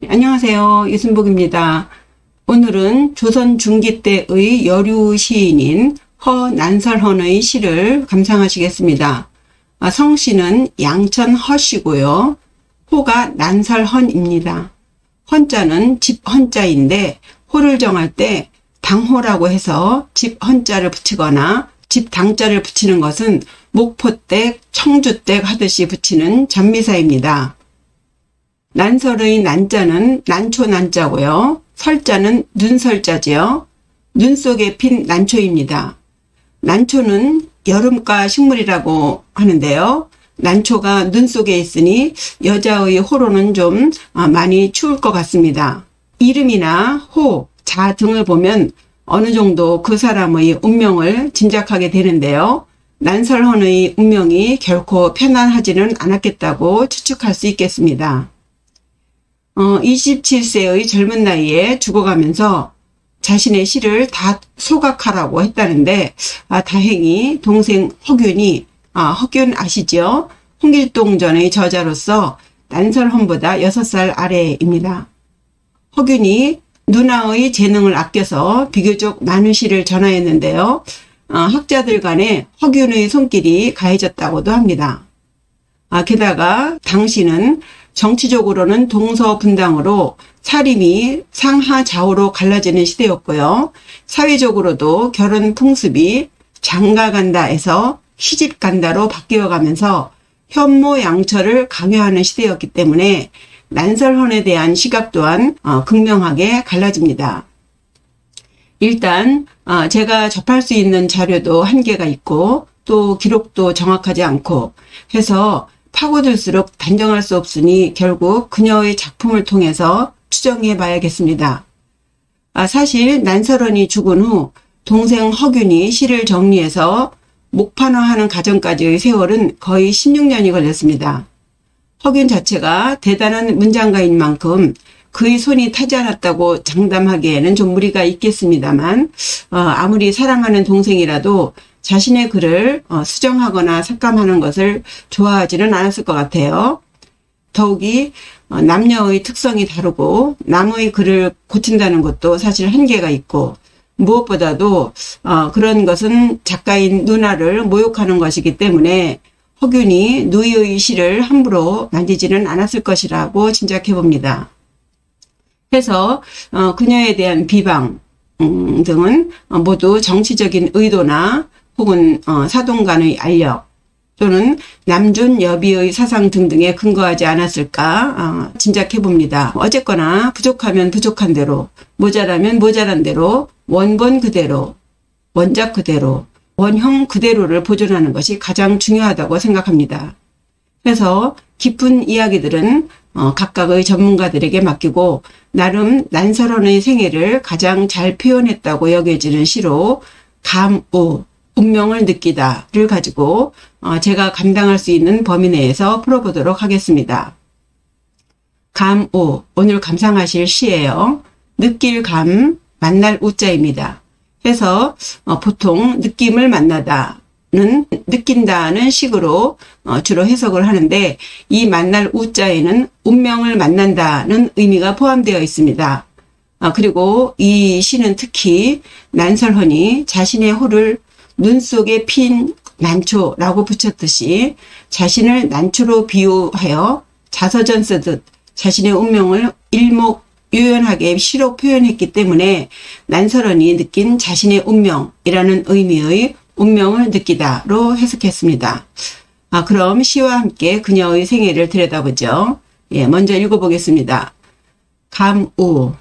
안녕하세요. 이순복입니다. 오늘은 조선 중기 때의 여류 시인인 허난설헌의 시를 감상하시겠습니다. 성씨는 양천 허씨고요. 호가 난설헌입니다. 헌자는 집 헌자인데 호를 정할 때 당호라고 해서 집 헌자를 붙이거나 집 당자를 붙이는 것은 목포댁, 청주댁 하듯이 붙이는 전미사입니다. 난설의 난자는 난초 난자고요. 설자는 눈설자지요. 눈 속에 핀 난초입니다. 난초는 여름가 식물이라고 하는데요. 난초가 눈 속에 있으니 여자의 호로는 좀 많이 추울 것 같습니다. 이름이나 호, 자 등을 보면 어느 정도 그 사람의 운명을 짐작하게 되는데요. 난설헌의 운명이 결코 편안하지는 않았겠다고 추측할 수 있겠습니다. 27세의 젊은 나이에 죽어가면서 자신의 시를 다 소각하라고 했다는데 다행히 동생 허균이 허균 아시죠? 홍길동전의 저자로서 난설헌보다 6살 아래입니다. 허균이 누나의 재능을 아껴서 비교적 많은 시를 전하였는데요. 학자들 간에 허균의 손길이 가해졌다고도 합니다. 게다가 당시는 정치적으로는 동서분당으로 사림이 상하 좌우로 갈라지는 시대였고요. 사회적으로도 결혼 풍습이 장가간다에서 시집간다로 바뀌어가면서 현모양처를 강요하는 시대였기 때문에 난설헌에 대한 시각 또한 극명하게 갈라집니다. 일단 제가 접할 수 있는 자료도 한계가 있고 또 기록도 정확하지 않고 해서 파고들수록 단정할 수 없으니 결국 그녀의 작품을 통해서 추정해 봐야겠습니다. 사실 난설헌이 죽은 후 동생 허균이 시를 정리해서 목판화하는 과정까지의 세월은 거의 16년이 걸렸습니다. 허균 자체가 대단한 문장가인 만큼 그의 손이 타지 않았다고 장담하기에는 좀 무리가 있겠습니다만 아무리 사랑하는 동생이라도 자신의 글을 수정하거나 삭감하는 것을 좋아하지는 않았을 것 같아요. 더욱이 남녀의 특성이 다르고 남의 글을 고친다는 것도 사실 한계가 있고 무엇보다도 그런 것은 작가인 누나를 모욕하는 것이기 때문에 허균이 누이의 시를 함부로 만지지는 않았을 것이라고 짐작해 봅니다. 해서 그녀에 대한 비방 등은 모두 정치적인 의도나 혹은 사동간의 알력 또는 남준 여비의 사상 등등에 근거하지 않았을까 짐작해 봅니다. 어쨌거나 부족하면 부족한 대로, 모자라면 모자란 대로, 원본 그대로, 원작 그대로, 원형 그대로를 보존하는 것이 가장 중요하다고 생각합니다. 그래서 깊은 이야기들은 각각의 전문가들에게 맡기고 나름 난설헌의 생애를 가장 잘 표현했다고 여겨지는 시로 감우, 운명을 느끼다를 가지고 제가 감당할 수 있는 범위 내에서 풀어보도록 하겠습니다. 감우, 오늘 감상하실 시예요. 느낄 감, 만날 우자입니다. 해서 보통 느낌을 만나다는 느낀다는 식으로 주로 해석을 하는데 이 만날 우자에는 운명을 만난다는 의미가 포함되어 있습니다. 그리고 이 시는 특히 난설헌이 자신의 호를 눈 속에 핀 난초라고 붙였듯이 자신을 난초로 비유하여 자서전 쓰듯 자신의 운명을 일목요연하게 시로 표현했기 때문에 난설헌이 느낀 자신의 운명이라는 의미의 운명을 느끼다로 해석했습니다. 그럼 시와 함께 그녀의 생애를 들여다보죠. 먼저 읽어보겠습니다. 감우,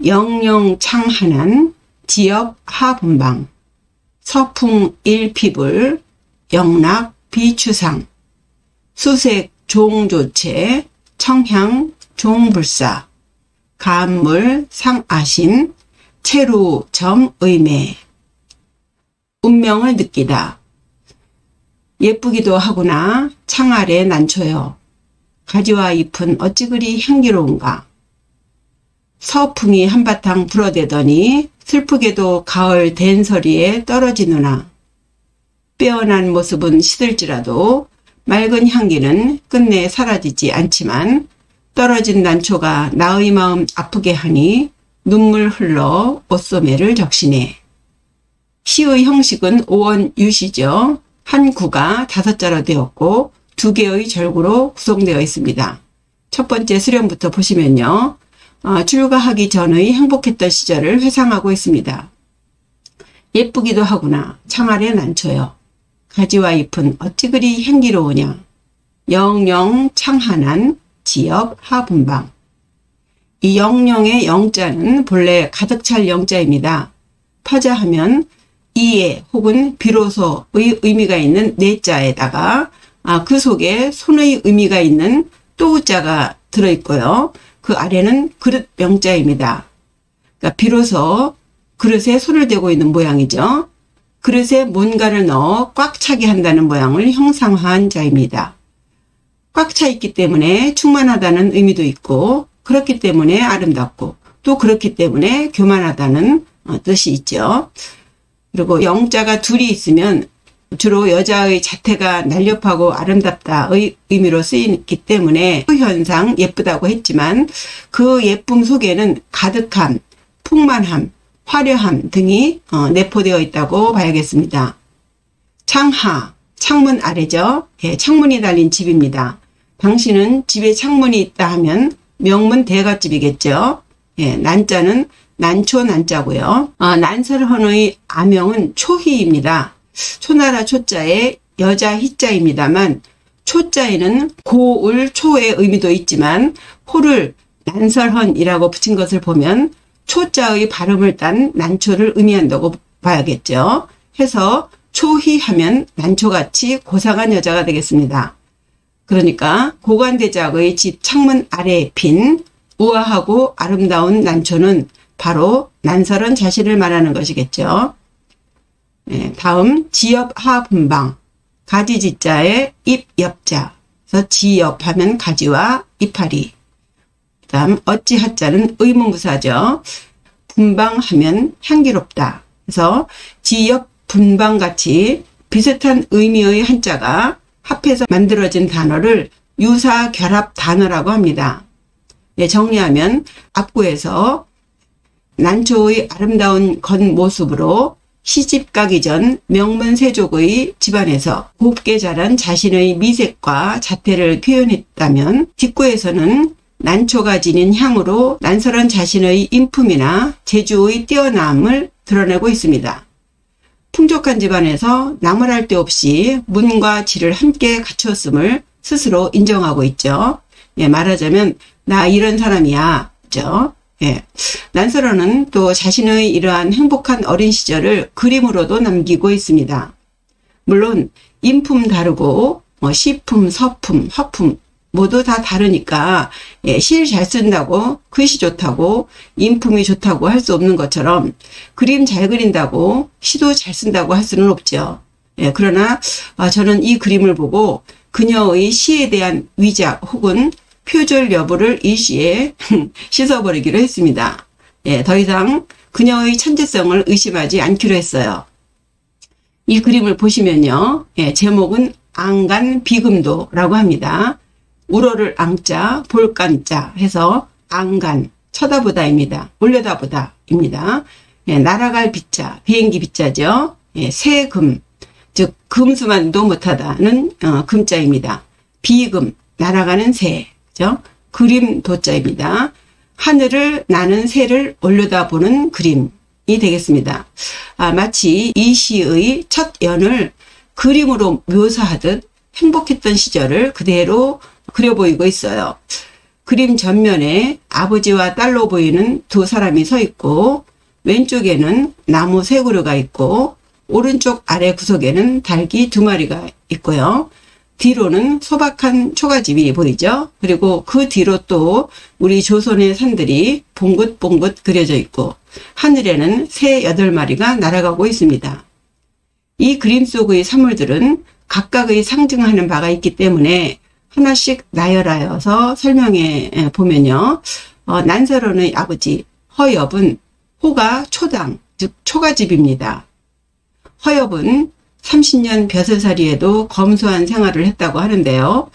영영창한한 지역 하분방 서풍 일피불 영락 비추상 수색 종조체 청향 종불사 감물 상아신 체루 점의매 운명을 느끼다. 예쁘기도 하구나 창 아래 난초여 가지와 잎은 어찌 그리 향기로운가. 서풍이 한바탕 불어대더니 슬프게도 가을 댄서리에 떨어지느나 빼어난 모습은 시들지라도 맑은 향기는 끝내 사라지지 않지만 떨어진 난초가 나의 마음 아프게 하니 눈물 흘러 옷소매를 적시네. 시의 형식은 오원유시죠. 한 구가 5자로 되었고 2개의 절구로 구성되어 있습니다. 첫 번째 수련부터 보시면요. 출가하기 전의 행복했던 시절을 회상하고 있습니다. 예쁘기도 하구나. 창아래 난초여. 가지와 잎은 어찌 그리 향기로우냐. 영영 창하난 지엽 하분방. 이 영영의 영자는 본래 가득 찰 영자입니다. 파자하면 이에 혹은 비로소의 의미가 있는 내자에다가 그 속에 손의 의미가 있는 또자가 들어있고요. 그 아래는 그릇 명자입니다. 그러니까 비로소 그릇에 손을 대고 있는 모양이죠. 그릇에 뭔가를 넣어 꽉 차게 한다는 모양을 형상화한 자입니다. 꽉 차 있기 때문에 충만하다는 의미도 있고 그렇기 때문에 아름답고 또 그렇기 때문에 교만하다는 뜻이 있죠. 그리고 영자가 둘이 있으면 주로 여자의 자태가 날렵하고 아름답다의 의미로 쓰이기 때문에 그 현상 예쁘다고 했지만 그 예쁨 속에는 가득함, 풍만함, 화려함 등이 내포되어 있다고 봐야겠습니다. 창하, 창문 아래죠. 예, 창문이 달린 집입니다. 당신은 집에 창문이 있다 하면 명문 대갓집이겠죠. 예, 난자는 난초 난자고요. 난설헌의 아명은 초희입니다. 초나라 초자에 여자 희자입니다만 초자에는 고을 초의 의미도 있지만 호를 난설헌이라고 붙인 것을 보면 초자의 발음을 딴 난초를 의미한다고 봐야겠죠. 해서 초희하면 난초같이 고상한 여자가 되겠습니다. 그러니까 고관대작의 집 창문 아래에 핀 우아하고 아름다운 난초는 바로 난설헌 자신을 말하는 것이겠죠. 네, 다음 지엽하분방, 가지지자에 잎엽자, 그래서 지엽하면 가지와 이파리. 다음 어찌하자는 의문부사죠. 분방하면 향기롭다. 그래서 지엽 분방같이 비슷한 의미의 한자가 합해서 만들어진 단어를 유사 결합 단어라고 합니다. 네, 정리하면 앞구에서 난초의 아름다운 겉모습으로 시집 가기 전 명문세족의 집안에서 곱게 자란 자신의 미색과 자태를 표현했다면 뒷구에서는 난초가 지닌 향으로 난설한 자신의 인품이나 재주의 뛰어남을 드러내고 있습니다. 풍족한 집안에서 나무랄 데 없이 문과 질을 함께 갖췄음을 스스로 인정하고 있죠. 예, 말하자면 나 이런 사람이야. 그죠? 예. 난설헌은 또 자신의 이러한 행복한 어린 시절을 그림으로도 남기고 있습니다. 물론 인품 다르고 시품, 서품, 화품 모두 다 다르니까 실 잘 쓴다고 글씨 좋다고 인품이 좋다고 할 수 없는 것처럼 그림 잘 그린다고 시도 잘 쓴다고 할 수는 없죠. 예, 그러나 저는 이 그림을 보고 그녀의 시에 대한 위작 혹은 표절 여부를 이 시에 씻어버리기로 했습니다. 예, 더 이상 그녀의 천재성을 의심하지 않기로 했어요. 이 그림을 보시면요. 예, 제목은 앙간 비금도라고 합니다. 우러를 앙자, 볼간자 해서 앙간, 쳐다보다입니다. 올려다보다입니다. 예, 날아갈 비자, 비행기 비자죠. 예, 세금, 즉 금수만도 못하다는 금자입니다. 비금, 날아가는 새, 그죠? 그림 도자입니다. 하늘을 나는 새를 올려다보는 그림이 되겠습니다. 마치 이 시의 첫 연을 그림으로 묘사하듯 행복했던 시절을 그대로 그려 보이고 있어요. 그림 전면에 아버지와 딸로 보이는 두 사람이 서 있고 왼쪽에는 나무 세 그루가 있고 오른쪽 아래 구석에는 닭이 2마리가 있고요. 뒤로는 소박한 초가집이 보이죠. 그리고 그 뒤로 또 우리 조선의 산들이 봉긋봉긋 그려져 있고 하늘에는 새 8마리가 날아가고 있습니다. 이 그림 속의 사물들은 각각의 상징하는 바가 있기 때문에 하나씩 나열하여서 설명해 보면요. 난설헌의 아버지 허엽은 호가 초당, 즉 초가집입니다. 허엽은 30년 벼슬살이에도 검소한 생활을 했다고 하는데요.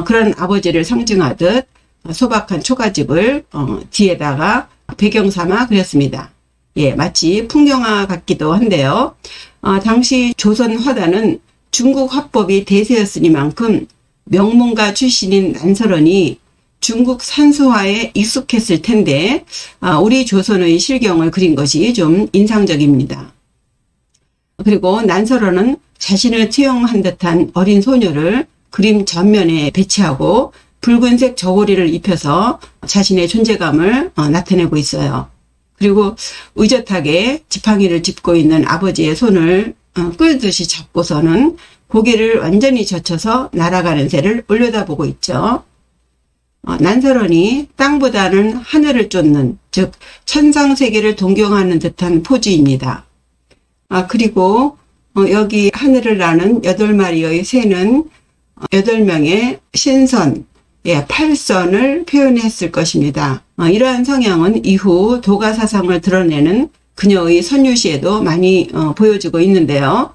그런 아버지를 상징하듯 소박한 초가집을 뒤에다가 배경 삼아 그렸습니다. 예, 마치 풍경화 같기도 한데요. 당시 조선 화단은 중국 화법이 대세였으니만큼 명문가 출신인 난설원이 중국 산수화에 익숙했을 텐데 우리 조선의 실경을 그린 것이 좀 인상적입니다. 그리고 난설원은 자신을 채용한 듯한 어린 소녀를 그림 전면에 배치하고 붉은색 저고리를 입혀서 자신의 존재감을 나타내고 있어요. 그리고 의젓하게 지팡이를 짚고 있는 아버지의 손을 끌듯이 잡고서는 고개를 완전히 젖혀서 날아가는 새를 올려다보고 있죠. 난설원이 땅보다는 하늘을 쫓는, 즉 천상세계를 동경하는 듯한 포즈입니다. 그리고 여기 하늘을 나는 8마리의 새는 8명의 신선, 팔선을 표현했을 것입니다. 이러한 성향은 이후 도가사상을 드러내는 그녀의 선유시에도 많이 보여지고 있는데요.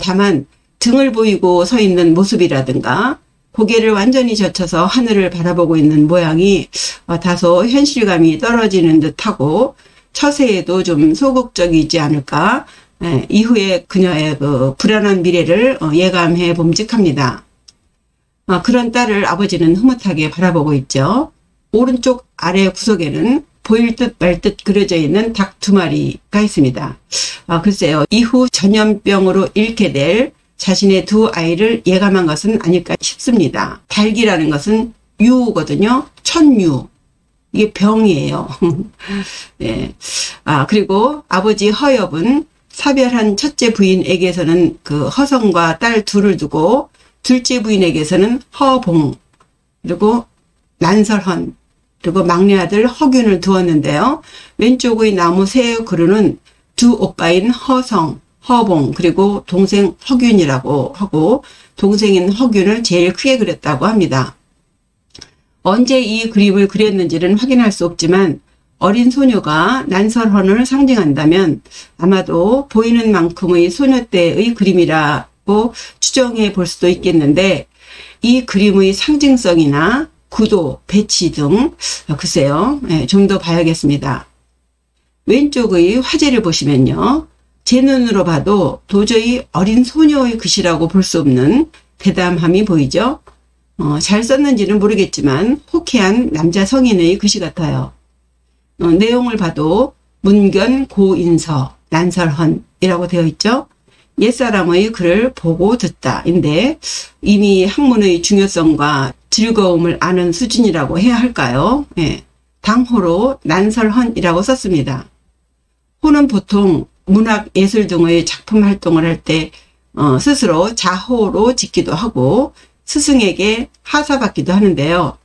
다만 등을 보이고 서 있는 모습이라든가 고개를 완전히 젖혀서 하늘을 바라보고 있는 모양이 다소 현실감이 떨어지는 듯하고 처세에도 좀 소극적이지 않을까, 이후에 그녀의 그 불안한 미래를 예감해 봄직합니다. 그런 딸을 아버지는 흐뭇하게 바라보고 있죠. 오른쪽 아래 구석에는 보일 듯 말 듯 그려져 있는 닭 2마리가 있습니다. 글쎄요, 이후 전염병으로 잃게 될 자신의 2 아이를 예감한 것은 아닐까 싶습니다. 닭이라는 것은 유거든요. 천유. 이게 병이에요. 네. 그리고 아버지 허엽은 사별한 첫째 부인에게서는 그 허성과 딸 2을 두고 둘째 부인에게서는 허봉, 그리고 난설헌, 그리고 막내 아들 허균을 두었는데요. 왼쪽의 나무 새 그루는 2 오빠인 허성, 허봉, 그리고 동생 허균이라고 하고 동생인 허균을 제일 크게 그렸다고 합니다. 언제 이 그림을 그렸는지는 확인할 수 없지만 어린 소녀가 난설헌을 상징한다면 아마도 보이는 만큼의 소녀 때의 그림이라고 추정해 볼 수도 있겠는데, 이 그림의 상징성이나 구도, 배치 등 글쎄요, 좀 더 봐야겠습니다. 왼쪽의 화제를 보시면요, 제 눈으로 봐도 도저히 어린 소녀의 글씨라고 볼 수 없는 대담함이 보이죠. 잘 썼는지는 모르겠지만 호쾌한 남자 성인의 글씨 같아요. 내용을 봐도 문견 고인서 난설헌이라고 되어 있죠. 옛사람의 글을 보고 듣다인데 이미 학문의 중요성과 즐거움을 아는 수준이라고 해야 할까요? 당호로 난설헌이라고 썼습니다. 호는 보통 문학, 예술 등의 작품 활동을 할 때 스스로 자호로 짓기도 하고 스승에게 하사받기도 하는데요.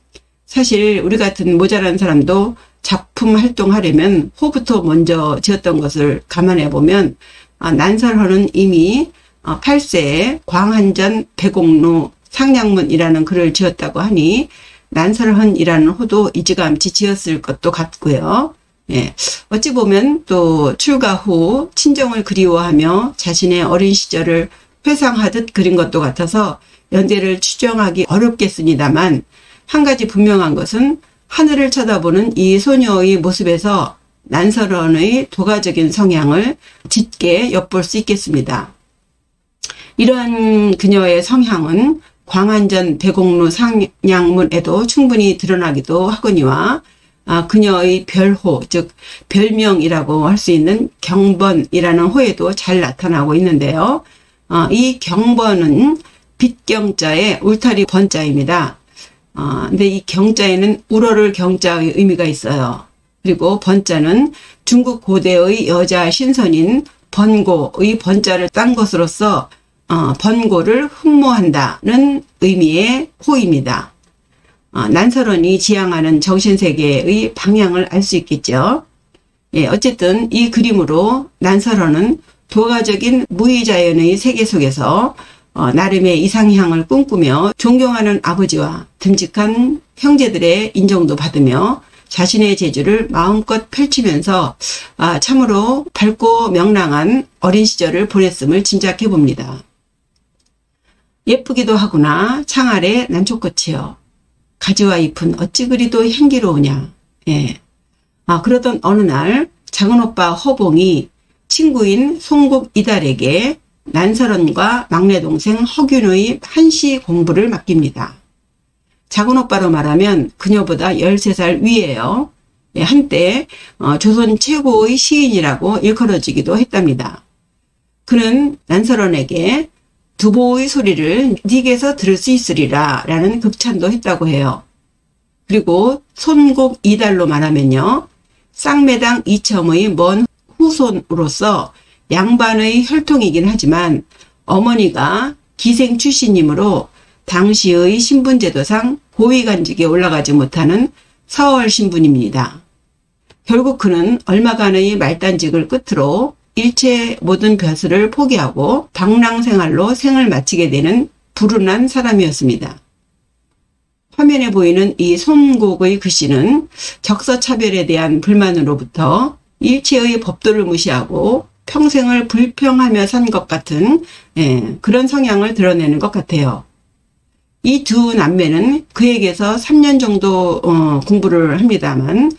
사실 우리 같은 모자란 사람도 작품 활동하려면 호부터 먼저 지었던 것을 감안해 보면 난설헌은 이미 8세에 광한전 백옥루 상량문이라는 글을 지었다고 하니 난설헌이라는 호도 이지감치 지었을 것도 같고요. 어찌 보면 또 출가 후 친정을 그리워하며 자신의 어린 시절을 회상하듯 그린 것도 같아서 연대를 추정하기 어렵겠습니다만, 한 가지 분명한 것은 하늘을 쳐다보는 이 소녀의 모습에서 난설헌의 도가적인 성향을 짙게 엿볼 수 있겠습니다. 이러한 그녀의 성향은 광안전 백옥루 상량문에도 충분히 드러나기도 하거니와 그녀의 별호, 즉 별명이라고 할 수 있는 경번이라는 호에도 잘 나타나고 있는데요. 이 경번은 빗경자의 울타리 번자입니다. 근데 이 경자에는 우러를 경자의 의미가 있어요. 그리고 번자는 중국 고대의 여자 신선인 번고의 번자를 딴 것으로서 번고를 흠모한다는 의미의 호입니다. 난설헌이 지향하는 정신세계의 방향을 알 수 있겠죠. 어쨌든 이 그림으로 난설헌은 도가적인 무의자연의 세계 속에서 나름의 이상향을 꿈꾸며 존경하는 아버지와 듬직한 형제들의 인정도 받으며 자신의 재주를 마음껏 펼치면서 참으로 밝고 명랑한 어린 시절을 보냈음을 짐작해 봅니다. 예쁘기도 하구나 창아래 난초꽃이여. 가지와 잎은 어찌 그리도 향기로우냐. 예. 그러던 어느 날 작은 오빠 허봉이 친구인 송국 이달에게 난설원과 막내 동생 허균의 한시 공부를 맡깁니다. 작은 오빠로 말하면 그녀보다 13살 위예요. 예, 한때 조선 최고의 시인이라고 일컬어지기도 했답니다. 그는 난설원에게 두보의 소리를 네게서 들을 수 있으리라 라는 극찬도 했다고 해요. 그리고 손곡 이달로 말하면요. 쌍매당 이첨의 먼 후손으로서 양반의 혈통이긴 하지만 어머니가 기생 출신이므로 당시의 신분제도상 고위간직에 올라가지 못하는 서월 신분입니다. 결국 그는 얼마간의 말단직을 끝으로 일체 모든 벼슬을 포기하고 방랑생활로 생을 마치게 되는 불운한 사람이었습니다. 화면에 보이는 이 손곡의 글씨는 적서차별에 대한 불만으로부터 일체의 법도를 무시하고 평생을 불평하며 산 것 같은 그런 성향을 드러내는 것 같아요. 이 두 남매는 그에게서 3년 정도 공부를 합니다만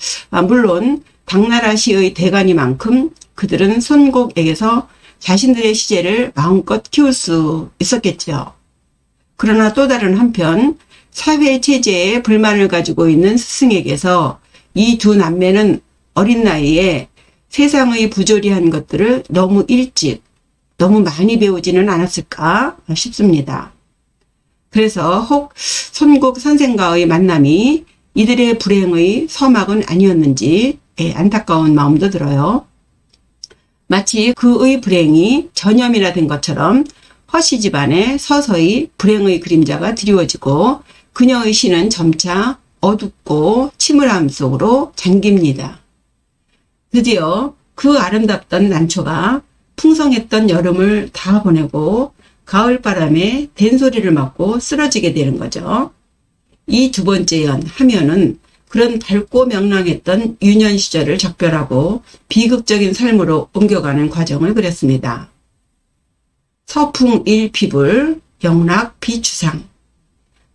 물론 당나라 시의 대가니만큼 그들은 손곡에게서 자신들의 시제를 마음껏 키울 수 있었겠죠. 그러나 또 다른 한편 사회 체제에 불만을 가지고 있는 스승에게서 이 두 남매는 어린 나이에 세상의 부조리한 것들을 너무 일찍, 너무 많이 배우지는 않았을까 싶습니다. 그래서 혹 손곡 선생과의 만남이 이들의 불행의 서막은 아니었는지 안타까운 마음도 들어요. 마치 그의 불행이 전염이라 된 것처럼 허씨 집안에 서서히 불행의 그림자가 드리워지고 그녀의 시는 점차 어둡고 침울함 속으로 잠깁니다. 드디어 그 아름답던 난초가 풍성했던 여름을 다 보내고 가을바람에 된소리를 맞고 쓰러지게 되는 거죠. 이 두 번째 연 하면은 그런 밝고 명랑했던 유년 시절을 작별하고 비극적인 삶으로 옮겨가는 과정을 그렸습니다. 서풍 일피불, 영락 비추상.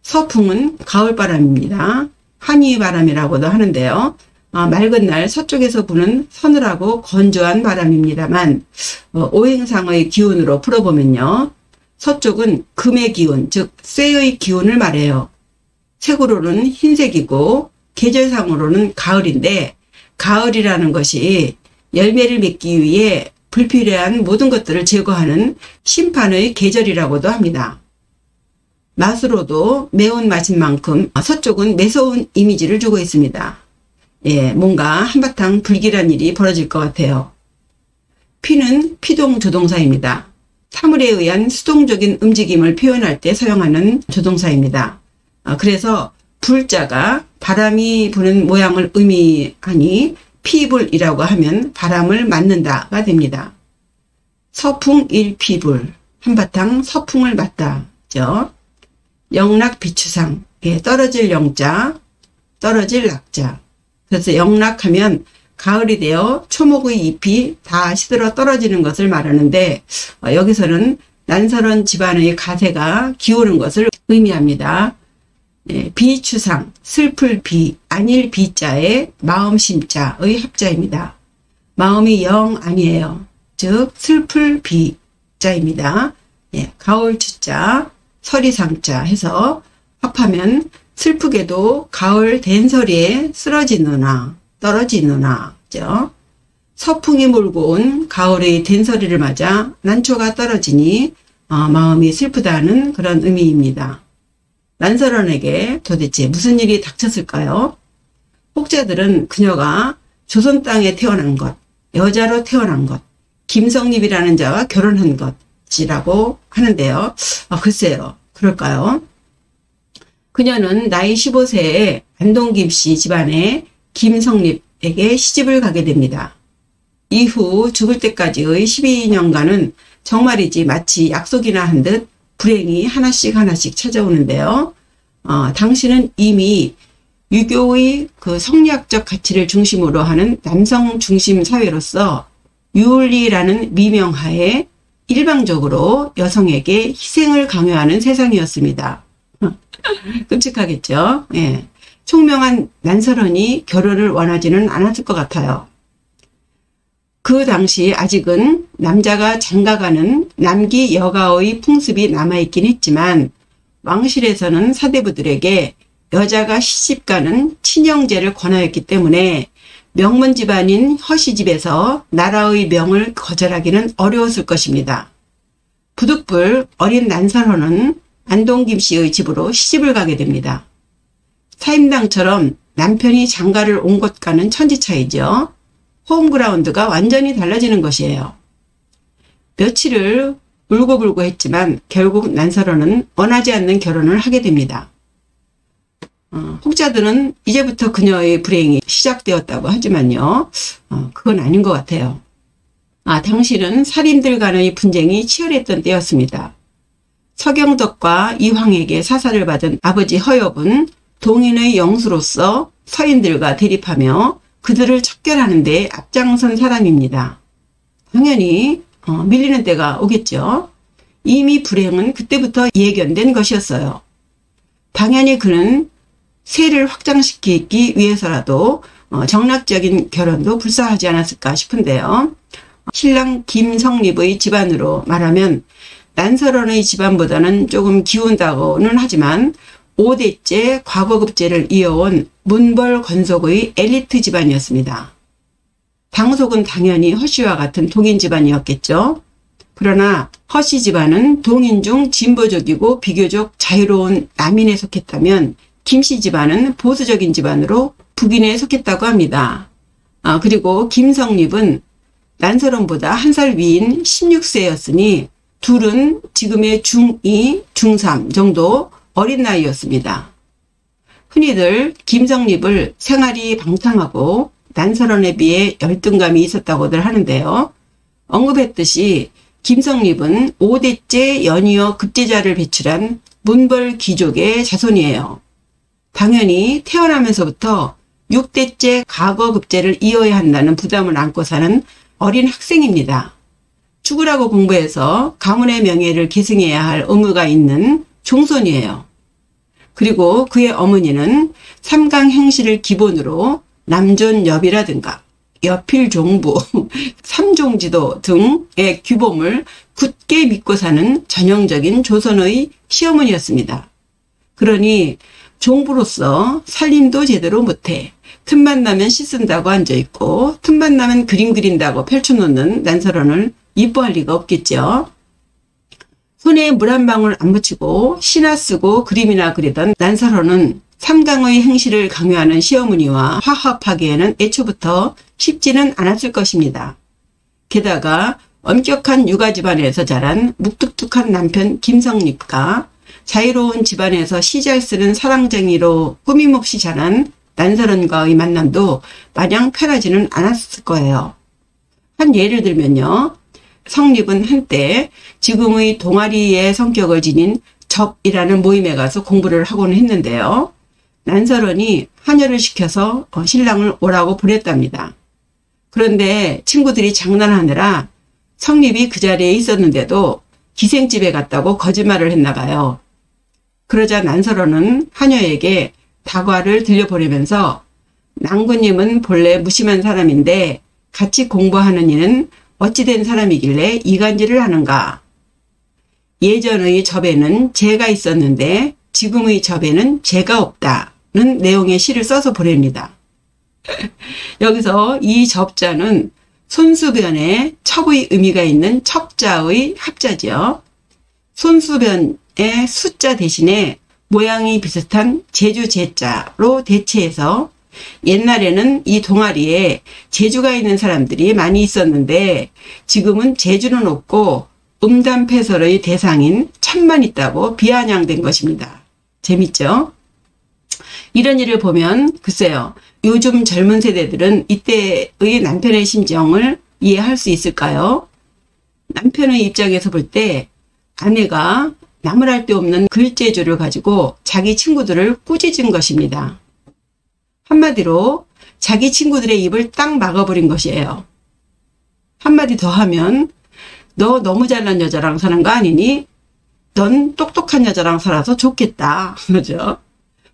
서풍은 가을바람입니다. 한이바람이라고도 하는데요. 맑은 날 서쪽에서 부는 서늘하고 건조한 바람입니다만 오행상의 기운으로 풀어보면요. 서쪽은 금의 기운, 즉 쇠의 기운을 말해요. 색으로는 흰색이고 계절상으로는 가을인데 가을이라는 것이 열매를 맺기 위해 불필요한 모든 것들을 제거하는 심판의 계절이라고도 합니다. 맛으로도 매운 맛인 만큼 서쪽은 매서운 이미지를 주고 있습니다. 뭔가 한바탕 불길한 일이 벌어질 것 같아요. 피는 피동조동사입니다. 사물에 의한 수동적인 움직임을 표현할 때 사용하는 조동사입니다. 그래서 불자가 바람이 부는 모양을 의미하니 피불이라고 하면 바람을 맞는다가 됩니다. 서풍일피불, 한바탕 서풍을 맞다죠. 영락비추상, 떨어질 영자, 떨어질 낙자. 그래서 영락하면 가을이 되어 초목의 잎이 다 시들어 떨어지는 것을 말하는데 여기서는 난설원 집안의 가세가 기우는 것을 의미합니다. 비추상, 슬플 비, 아닐 비자의 마음심자의 합자입니다. 마음이 영 아니에요. 즉 슬플 비자입니다. 가을 추자, 서리상자 해서 합하면 슬프게도 가을 된서리에 쓰러지느나 떨어지느나 죠. 서풍이 몰고 온 가을의 된서리를 맞아 난초가 떨어지니 마음이 슬프다는 그런 의미입니다. 난설원에게 도대체 무슨 일이 닥쳤을까요? 혹자들은 그녀가 조선 땅에 태어난 것, 여자로 태어난 것, 김성립이라는 자와 결혼한 것이라고 하는데요. 글쎄요. 그럴까요? 그녀는 나이 15세에 안동김씨 집안의 김성립에게 시집을 가게 됩니다. 이후 죽을 때까지의 12년간은 정말이지 마치 약속이나 한 듯 불행이 하나씩 찾아오는데요. 당시는 이미 유교의 그 성리학적 가치를 중심으로 하는 남성 중심 사회로서 유을리라는 미명하에 일방적으로 여성에게 희생을 강요하는 세상이었습니다. 끔찍하겠죠. 예. 총명한 난설원이 결혼을 원하지는 않았을 것 같아요. 그 당시 아직은 남자가 장가가는 남기 여가의 풍습이 남아있긴 했지만 왕실에서는 사대부들에게 여자가 시집가는 친형제를 권하였기 때문에 명문 집안인 허씨 집에서 나라의 명을 거절하기는 어려웠을 것입니다. 부득불 어린 난설원은 안동 김씨의 집으로 시집을 가게 됩니다. 사임당처럼 남편이 장가를 온 곳과는 천지차이죠. 홈그라운드가 완전히 달라지는 것이에요. 며칠을 울고불고 했지만 결국 난설원은 원하지 않는 결혼을 하게 됩니다. 혹자들은 이제부터 그녀의 불행이 시작되었다고 하지만요. 그건 아닌 것 같아요. 당시는 살인들 간의 분쟁이 치열했던 때였습니다. 서경덕과 이황에게 사살을 받은 아버지 허엽은 동인의 영수로서 서인들과 대립하며 그들을 척결하는 데 앞장선 사람입니다. 당연히 밀리는 때가 오겠죠. 이미 불행은 그때부터 예견된 것이었어요. 당연히 그는 세를 확장시키기 위해서라도 정략적인 결혼도 불사하지 않았을까 싶은데요. 신랑 김성립의 집안으로 말하면 난설원의 집안보다는 조금 기운다고는 하지만 5대째 과거급제를 이어온 문벌 권속의 엘리트 집안이었습니다. 당속은 당연히 허씨와 같은 동인 집안이었겠죠. 그러나 허씨 집안은 동인 중 진보적이고 비교적 자유로운 남인에 속했다면 김씨 집안은 보수적인 집안으로 북인에 속했다고 합니다. 그리고 김성립은 난설원보다 한 살 위인 16세였으니 둘은 지금의 중2, 중3 정도 어린 나이였습니다. 흔히들 김성립을 생활이 방탕하고 난설원에 비해 열등감이 있었다고들 하는데요. 언급했듯이 김성립은 5대째 연이어 급제자를 배출한 문벌 귀족의 자손이에요. 당연히 태어나면서부터 6대째 과거급제를 이어야 한다는 부담을 안고 사는 어린 학생입니다. 죽으라고 공부해서 가문의 명예를 계승해야 할 의무가 있는 종손이에요. 그리고 그의 어머니는 삼강행시를 기본으로 남존여비라든가 여필종부, 삼종지도 등의 규범을 굳게 믿고 사는 전형적인 조선의 시어머니였습니다. 그러니 종부로서 살림도 제대로 못해 틈만 나면 씻은다고 앉아있고 틈만 나면 그림 그린다고 펼쳐놓는 난설원을 이뻐할 리가 없겠죠. 손에 물 한 방울 안 묻히고 시나 쓰고 그림이나 그리던 난설원은 삼강의 행시를 강요하는 시어머니와 화합하기에는 애초부터 쉽지는 않았을 것입니다. 게다가 엄격한 육아 집안에서 자란 묵뚝뚝한 남편 김성립과 자유로운 집안에서 시 잘 쓰는 사랑쟁이로 꾸밈없이 자란 난설원과의 만남도 마냥 편하지는 않았을 거예요. 한 예를 들면요. 성립은 한때 지금의 동아리의 성격을 지닌 접이라는 모임에 가서 공부를 하고는 했는데요. 난설원이 한여를 시켜서 신랑을 오라고 보냈답니다. 그런데 친구들이 장난하느라 성립이 그 자리에 있었는데도 기생집에 갔다고 거짓말을 했나 봐요. 그러자 난설원은 한여에게 다과를 들려보내면서 낭구님은 본래 무심한 사람인데 같이 공부하는 이는 어찌된 사람이길래 이간질을 하는가. 예전의 접에는 재가 있었는데 지금의 접에는 재가 없다는 내용의 시를 써서 보냅니다. 여기서 이 접자는 손수변에 첩의 의미가 있는 첩자의 합자죠. 손수변의 숫자 대신에 모양이 비슷한 제주 제자로 대체해서 옛날에는 이 동아리에 재주가 있는 사람들이 많이 있었는데 지금은 재주는 없고 음담패설의 대상인 첩만 있다고 비아냥된 것입니다. 재밌죠? 이런 일을 보면 글쎄요. 요즘 젊은 세대들은 이때의 남편의 심정을 이해할 수 있을까요? 남편의 입장에서 볼 때 아내가 나무랄 데 없는 글재주를 가지고 자기 친구들을 꾸짖은 것입니다. 한마디로 자기 친구들의 입을 딱 막아버린 것이에요. 한마디 더 하면 너 너무 잘난 여자랑 사는 거 아니니? 어떤 똑똑한 여자랑 살아서 좋겠다. 그죠?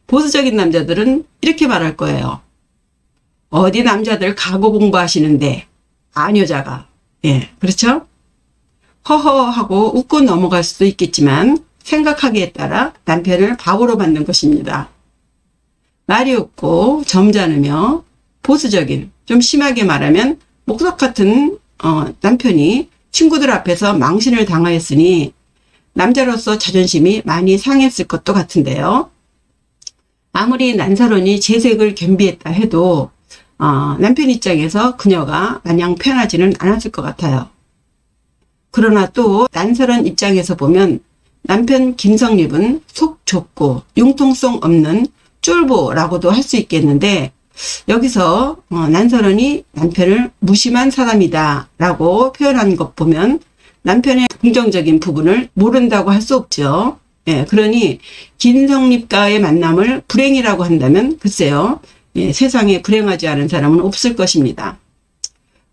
보수적인 남자들은 이렇게 말할 거예요. 어디 남자들 가고 공부하시는데 안 여자가. 예, 그렇죠? 허허하고 웃고 넘어갈 수도 있겠지만 생각하기에 따라 남편을 바보로 만든 것입니다. 말이 없고 점잖으며 보수적인, 좀 심하게 말하면 목석 같은 남편이 친구들 앞에서 망신을 당하였으니 남자로서 자존심이 많이 상했을 것도 같은데요. 아무리 난사론이 재색을 겸비했다 해도 남편 입장에서 그녀가 마냥 편하지는 않았을 것 같아요. 그러나 또 난사론 입장에서 보면 남편 김성립은 속 좁고 융통성 없는 쫄보라고도 할 수 있겠는데, 여기서 난사론이 남편을 무심한 사람이다 라고 표현한 것 보면 남편의 긍정적인 부분을 모른다고 할 수 없죠. 예, 그러니 김성립과의 만남을 불행이라고 한다면 글쎄요, 예, 세상에 불행하지 않은 사람은 없을 것입니다.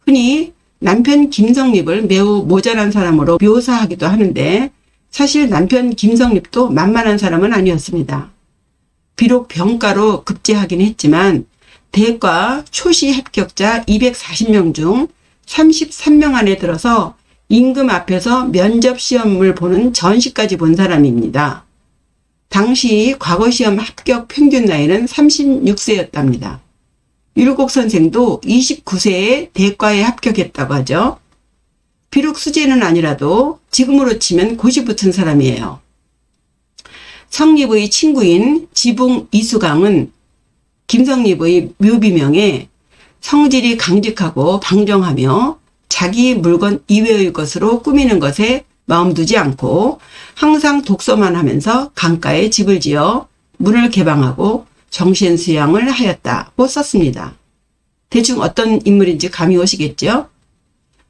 흔히 남편 김성립을 매우 모자란 사람으로 묘사하기도 하는데 사실 남편 김성립도 만만한 사람은 아니었습니다. 비록 병가로 급제하긴 했지만 대과 초시 합격자 240명 중 33명 안에 들어서 임금 앞에서 면접시험을 보는 전시까지 본 사람입니다. 당시 과거시험 합격 평균 나이는 36세였답니다. 율곡 선생도 29세에 대과에 합격했다고 하죠. 비록 수재는 아니라도 지금으로 치면 고시 붙은 사람이에요. 성립의 친구인 지붕 이수강은 김성립의 묘비명에 성질이 강직하고 방정하며 자기 물건 이외의 것으로 꾸미는 것에 마음 두지 않고 항상 독서만 하면서 강가에 집을 지어 문을 개방하고 정신수양을 하였다고 썼습니다. 대충 어떤 인물인지 감이 오시겠죠?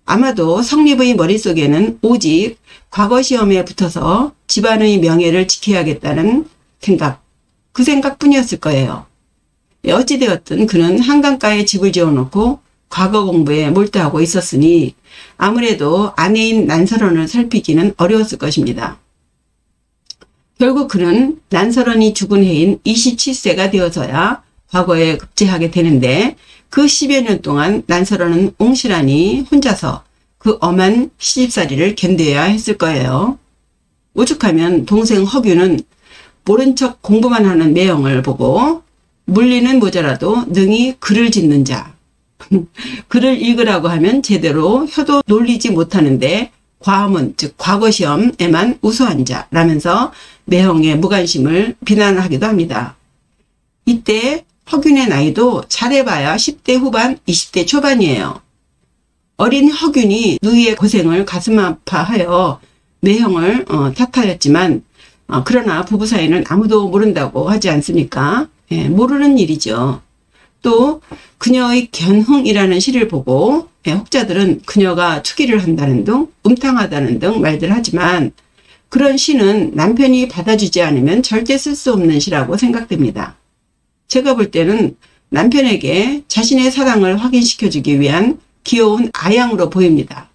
아마도 성립의 머릿속에는 오직 과거 시험에 붙어서 집안의 명예를 지켜야겠다는 생각, 그 생각뿐이었을 거예요. 어찌되었든 그는 한강가에 집을 지어놓고 과거 공부에 몰두하고 있었으니 아무래도 아내인 난설원을 살피기는 어려웠을 것입니다. 결국 그는 난설원이 죽은 해인 27세가 되어서야 과거에 급제하게 되는데 그 10여 년 동안 난설원은 옹실하니 혼자서 그 엄한 시집살이를 견뎌야 했을 거예요. 오죽하면 동생 허규는 모른 척 공부만 하는 매형을 보고 물리는 모자라도 능히 글을 짓는 자, 글을 읽으라고 하면 제대로 혀도 놀리지 못하는데 과문, 즉 과거시험에만 우수한 자라면서 매형의 무관심을 비난하기도 합니다. 이때 허균의 나이도 잘해봐야 10대 후반, 20대 초반이에요. 어린 허균이 누이의 고생을 가슴 아파하여 매형을 탓하였지만 그러나 부부 사이는 아무도 모른다고 하지 않습니까? 예, 모르는 일이죠. 또 그녀의 견흥이라는 시를 보고 혹자들은 그녀가 투기를 한다는 등 음탕하다는 등 말들 하지만 그런 시는 남편이 받아주지 않으면 절대 쓸 수 없는 시라고 생각됩니다. 제가 볼 때는 남편에게 자신의 사랑을 확인시켜주기 위한 귀여운 아양으로 보입니다.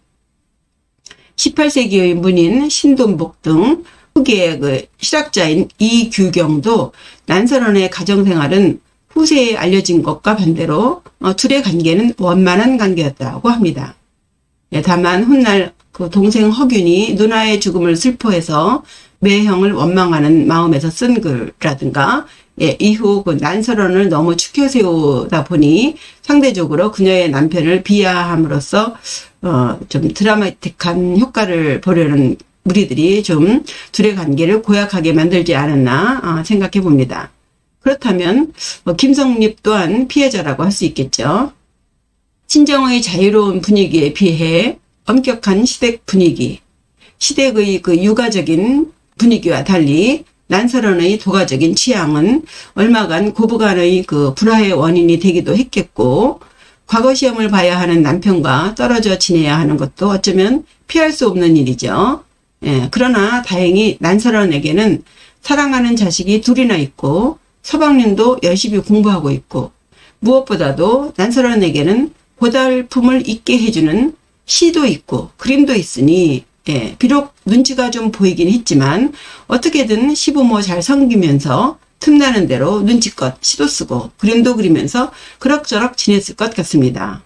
18세기의 문인 신돈복 등 후기의 그 실학자인 이규경도 난설원의 가정생활은 후세에 알려진 것과 반대로 둘의 관계는 원만한 관계였다고 합니다. 다만 훗날 그 동생 허균이 누나의 죽음을 슬퍼해서 매형을 원망하는 마음에서 쓴 글이라든가 이후 그 난설원을 너무 추켜 세우다 보니 상대적으로 그녀의 남편을 비하함으로써 좀 드라마틱한 효과를 보려는 무리들이 좀 둘의 관계를 고약하게 만들지 않았나 생각해 봅니다. 그렇다면 김성립 또한 피해자라고 할 수 있겠죠. 친정의 자유로운 분위기에 비해 엄격한 시댁 분위기, 시댁의 그 육아적인 분위기와 달리 난설원의 도가적인 취향은 얼마간 고부간의 그 불화의 원인이 되기도 했겠고, 과거 시험을 봐야 하는 남편과 떨어져 지내야 하는 것도 어쩌면 피할 수 없는 일이죠. 그러나 다행히 난설원에게는 사랑하는 자식이 둘이나 있고 서방님도 열심히 공부하고 있고 무엇보다도 난설원에게는 고달픔을 잊게 해주는 시도 있고 그림도 있으니 예, 비록 눈치가 좀 보이긴 했지만 어떻게든 시부모 잘 섬기면서 틈나는 대로 눈치껏 시도 쓰고 그림도 그리면서 그럭저럭 지냈을 것 같습니다.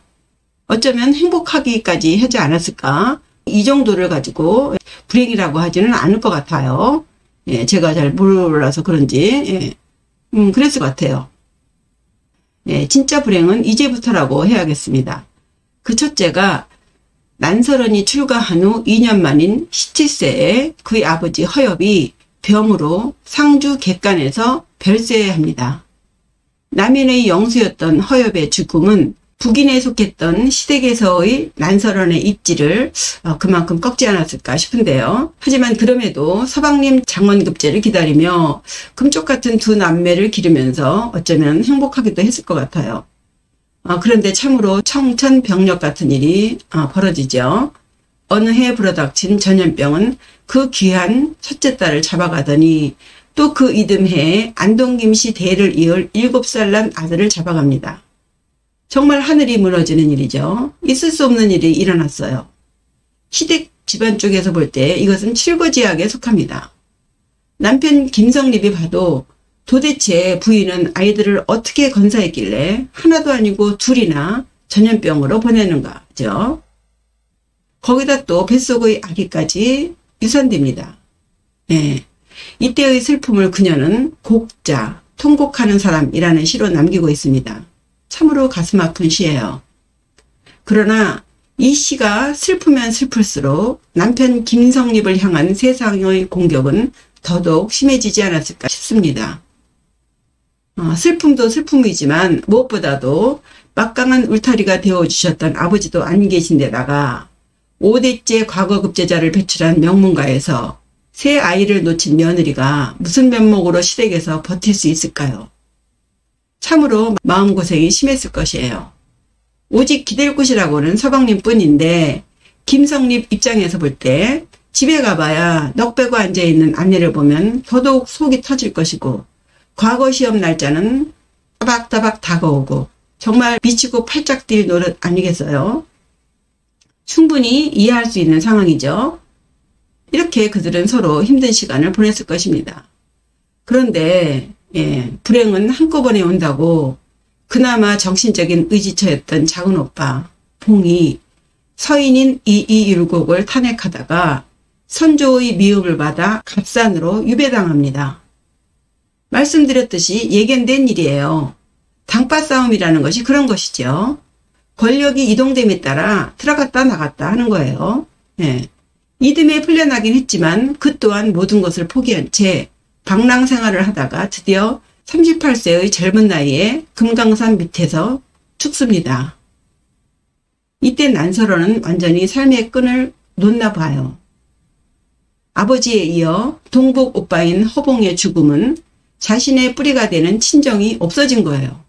어쩌면 행복하기까지 하지 않았을까? 이 정도를 가지고 불행이라고 하지는 않을 것 같아요. 예, 제가 잘 몰라서 그런지 그랬을 것 같아요. 예, 진짜 불행은 이제부터라고 해야겠습니다. 그 첫째가 난설원이 출가한 후 2년 만인 17세에 그의 아버지 허엽이 병으로 상주 객간에서 별세합니다. 남인의 영수였던 허엽의 죽음은 북인에 속했던 시댁에서의 난설원의 입지를 그만큼 꺾지 않았을까 싶은데요. 하지만 그럼에도 서방님 장원급제를 기다리며 금쪽 같은 두 남매를 기르면서 어쩌면 행복하기도 했을 것 같아요. 그런데 참으로 청천벽력 같은 일이 벌어지죠. 어느 해 불어닥친 전염병은 그 귀한 첫째 딸을 잡아가더니 또 그 이듬해에 안동김씨 대를 이을 7살 난 아들을 잡아갑니다. 정말 하늘이 무너지는 일이죠. 있을 수 없는 일이 일어났어요. 시댁 집안 쪽에서 볼 때 이것은 칠거지약에 속합니다. 남편 김성립이 봐도 도대체 부인은 아이들을 어떻게 건사했길래 하나도 아니고 둘이나 전염병으로 보내는가죠. 거기다 또 뱃속의 아기까지 유산됩니다. 네. 이때의 슬픔을 그녀는 곡자, 통곡하는 사람이라는 시로 남기고 있습니다. 참으로 가슴 아픈 시예요. 그러나 이 시가 슬프면 슬플수록 남편 김성립을 향한 세상의 공격은 더더욱 심해지지 않았을까 싶습니다. 슬픔도 슬픔이지만 무엇보다도 막강한 울타리가 되어주셨던 아버지도 안 계신 데다가 5대째 과거급제자를 배출한 명문가에서 새 아이를 놓친 며느리가 무슨 면목으로 시댁에서 버틸 수 있을까요? 참으로 마음고생이 심했을 것이에요. 오직 기댈 곳이라고는 서방님 뿐인데 김성립 입장에서 볼 때 집에 가봐야 넋 빼고 앉아있는 아내를 보면 더더욱 속이 터질 것이고 과거 시험 날짜는 따박따박 다가오고 정말 미치고 팔짝 뛸 노릇 아니겠어요? 충분히 이해할 수 있는 상황이죠. 이렇게 그들은 서로 힘든 시간을 보냈을 것입니다. 그런데 불행은 한꺼번에 온다고 그나마 정신적인 의지처였던 작은 오빠 봉이 서인인 이이율곡을 탄핵하다가 선조의 미움을 받아 갑산으로 유배당합니다. 말씀드렸듯이 예견된 일이에요. 당파 싸움이라는 것이 그런 것이죠. 권력이 이동됨에 따라 들어갔다 나갔다 하는 거예요. 이듬해 풀려나긴 했지만 그 또한 모든 것을 포기한 채 방랑 생활을 하다가 드디어 38세의 젊은 나이에 금강산 밑에서 죽습니다. 이때 난설원은 완전히 삶의 끈을 놓나 봐요. 아버지에 이어 동복 오빠인 허봉의 죽음은 자신의 뿌리가 되는 친정이 없어진 거예요.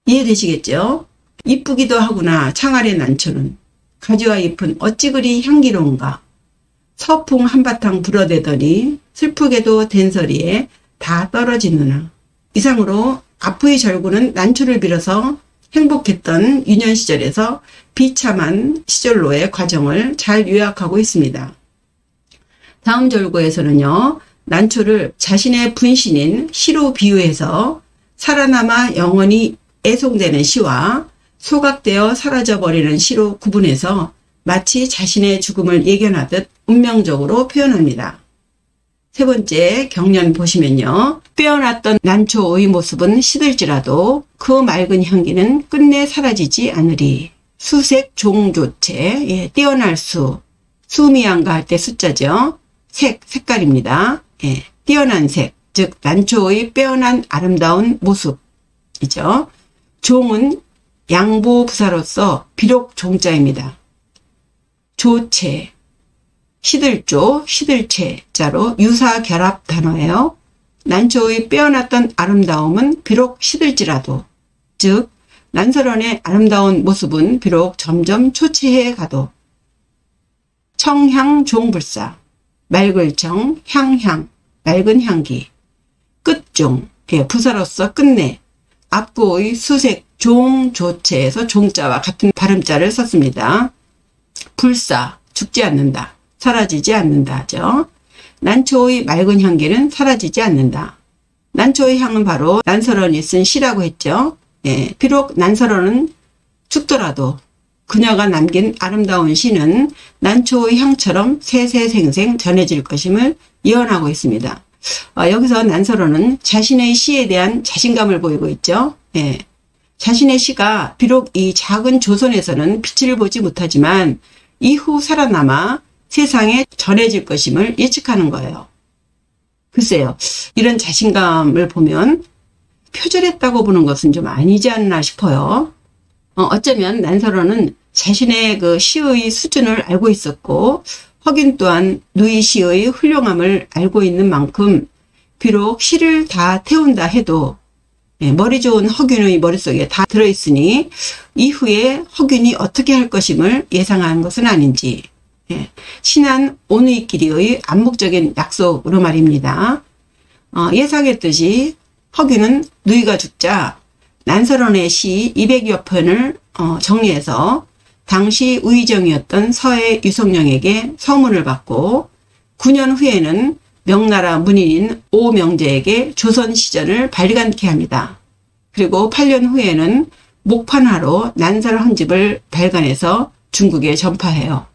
이해되시겠죠? 이쁘기도 하구나 창아의 난초는. 가지와 잎은 어찌 그리 향기로운가. 서풍 한바탕 불어대더니 슬프게도 된서리에 다 떨어지느나. 이상으로 앞의 절구는 난초를 빌어서 행복했던 유년 시절에서 비참한 시절로의 과정을 잘 요약하고 있습니다. 다음 절구에서는요. 난초를 자신의 분신인 시로 비유해서 살아남아 영원히 애송되는 시와 소각되어 사라져버리는 시로 구분해서 마치 자신의 죽음을 예견하듯 운명적으로 표현합니다. 세 번째 경련 보시면요. 빼어났던 난초의 모습은 시들지라도 그 맑은 향기는 끝내 사라지지 않으리. 수색 종조체, 떼어날 수, 수미양가 할 때 숫자죠. 색깔입니다. 떼어난 색, 즉 난초의 빼어난 아름다운 모습이죠. 종은 양보부사로서 비록 종자입니다. 조체, 시들조, 시들체자로 유사결합 단어예요. 난초의 빼어났던 아름다움은 비록 시들지라도, 즉 난설원의 아름다운 모습은 비록 점점 초췌해 가도 청향종불사, 맑을 청, 향, 맑은 향기, 끝종, 부사로서 끝내, 앞구의 수색, 종조체에서 종자와 같은 발음자를 썼습니다. 불사, 죽지 않는다. 사라지지 않는다죠. 난초의 맑은 향기는 사라지지 않는다. 난초의 향은 바로 난설원이 쓴 시라고 했죠. 예, 비록 난설원은 죽더라도 그녀가 남긴 아름다운 시는 난초의 향처럼 세세생생 전해질 것임을 예언하고 있습니다. 여기서 난설원은 자신의 시에 대한 자신감을 보이고 있죠. 예, 자신의 시가 비록 이 작은 조선에서는 빛을 보지 못하지만 이후 살아남아 세상에 전해질 것임을 예측하는 거예요. 글쎄요, 이런 자신감을 보면 표절했다고 보는 것은 좀 아니지 않나 싶어요. 어쩌면 난설원은 자신의 그 시의 수준을 알고 있었고 허균 또한 누이 시의 훌륭함을 알고 있는 만큼 비록 시를 다 태운다 해도 머리 좋은 허균의 머릿속에 다 들어있으니 이후에 허균이 어떻게 할 것임을 예상한 것은 아닌지, 신한 온의끼리의 암묵적인 약속으로 말입니다. 예상했듯이 허균은 누이가 죽자 난설원의 시 200여 편을 정리해서 당시 우의정이었던 서해 유성령에게 서문을 받고 9년 후에는 명나라 문인인 오명제에게 조선시전을 발간케 합니다. 그리고 8년 후에는 목판화로 난설헌집을 발간해서 중국에 전파해요.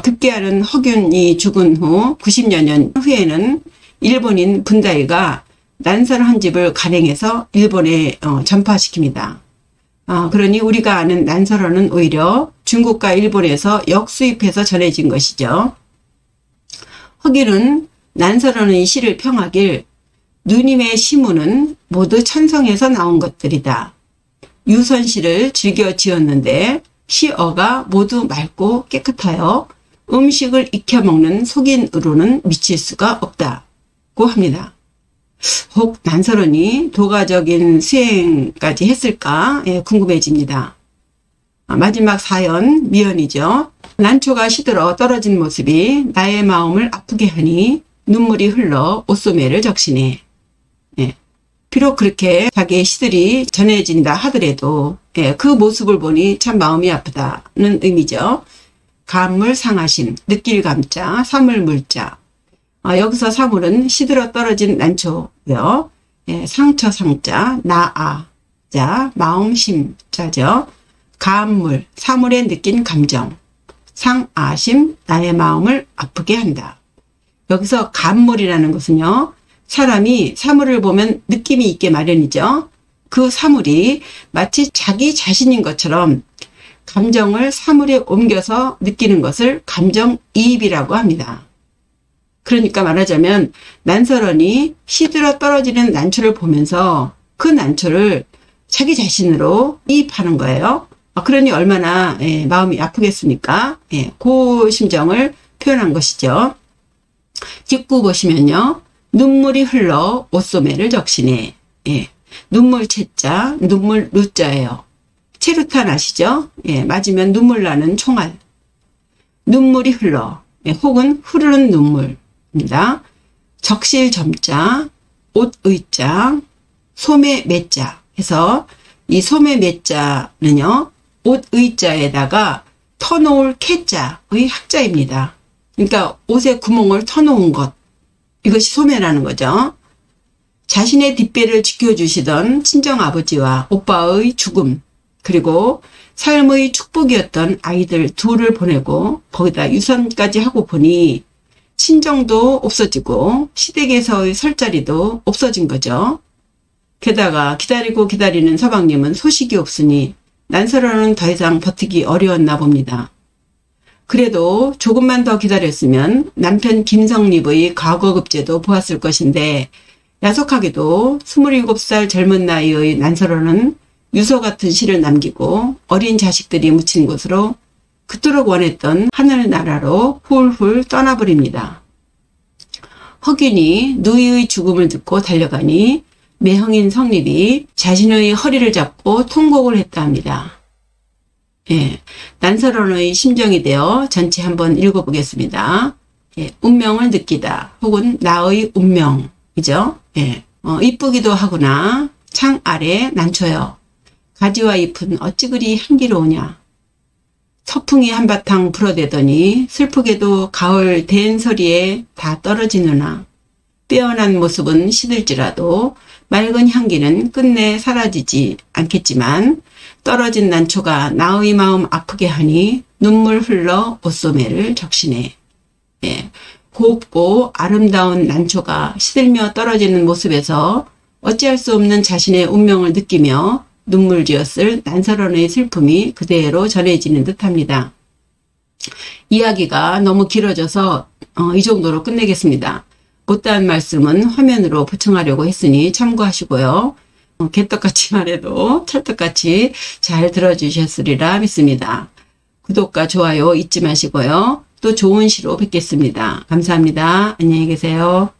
급기야는 허균이 죽은 후 90여 년 후에는 일본인 분다이가 난설헌집을 간행해서 일본에 전파시킵니다. 그러니 우리가 아는 난설헌은 오히려 중국과 일본에서 역수입해서 전해진 것이죠. 허균은 난설헌의 시를 평하길 누님의 시문은 모두 천성에서 나온 것들이다. 유선시를 즐겨 지었는데 시어가 모두 맑고 깨끗하여 음식을 익혀먹는 속인으로는 미칠 수가 없다고 합니다. 혹 난설헌이 도가적인 수행까지 했을까 궁금해집니다. 마지막 사연 미연이죠. 난초가 시들어 떨어진 모습이 나의 마음을 아프게 하니 눈물이 흘러 옷소매를 적시네. 비록 그렇게 자기의 시들이 전해진다 하더라도 그 모습을 보니 참 마음이 아프다는 의미죠. 감물 상하심, 느낄 감자, 사물 물자. 여기서 사물은 시들어 떨어진 난초고요. 상처 상자, 나아 자, 마음 심자죠. 감물, 사물에 느낀 감정. 상아심, 나의 마음을 아프게 한다. 여기서 감물이라는 것은요, 사람이 사물을 보면 느낌이 있게 마련이죠. 그 사물이 마치 자기 자신인 것처럼 감정을 사물에 옮겨서 느끼는 것을 감정이입이라고 합니다. 그러니까 말하자면 난설헌이 시들어 떨어지는 난초를 보면서 그 난초를 자기 자신으로 이입하는 거예요. 그러니 얼마나 마음이 아프겠습니까? 그 심정을 표현한 것이죠. 뒷구 보시면요. 눈물이 흘러 옷소매를 적시네. 눈물 채자, 눈물 루자예요. 체루탄 아시죠? 맞으면 눈물 나는 총알. 눈물이 흘러, 혹은 흐르는 눈물입니다. 적실 점자, 옷의자, 소매 매자 해서 이 소매 매자는요. 옷의자에다가 터놓을 캐자의 학자입니다. 그러니까 옷에 구멍을 터놓은 것. 이것이 소매라는 거죠. 자신의 뒷배를 지켜주시던 친정아버지와 오빠의 죽음, 그리고 삶의 축복이었던 아이들 둘을 보내고 거기다 유선까지 하고 보니 친정도 없어지고 시댁에서의 설 자리도 없어진 거죠. 게다가 기다리고 기다리는 서방님은 소식이 없으니 난설헌은 더 이상 버티기 어려웠나 봅니다. 그래도 조금만 더 기다렸으면 남편 김성립의 과거급제도 보았을 것인데 야속하게도 27살 젊은 나이의 난설헌은 유서 같은 시를 남기고 어린 자식들이 묻힌 곳으로 그토록 원했던 하늘나라로 훌훌 떠나버립니다. 허균이 누이의 죽음을 듣고 달려가니 매형인 성립이 자신의 허리를 잡고 통곡을 했다 합니다. 난설헌의 심정이 되어 전체 한번 읽어보겠습니다. 운명을 느끼다 혹은 나의 운명이죠. 이쁘기도 하구나. 창 아래 난초여. 가지와 잎은 어찌 그리 향기로우냐. 서풍이 한바탕 불어대더니 슬프게도 가을 대엔서리에 다 떨어지느나 빼어난 모습은 시들지라도 맑은 향기는 끝내 사라지지 않겠지만 떨어진 난초가 나의 마음 아프게 하니 눈물 흘러 옷소매를 적시네. 예, 곱고 아름다운 난초가 시들며 떨어지는 모습에서 어찌할 수 없는 자신의 운명을 느끼며 눈물 지었을 난설원의 슬픔이 그대로 전해지는 듯합니다. 이야기가 너무 길어져서 이 정도로 끝내겠습니다. 못다한 말씀은 화면으로 보충하려고 했으니 참고하시고요. 개떡같이 말해도 찰떡같이 잘 들어주셨으리라 믿습니다. 구독과 좋아요 잊지 마시고요. 또 좋은 시로 뵙겠습니다. 감사합니다. 안녕히 계세요.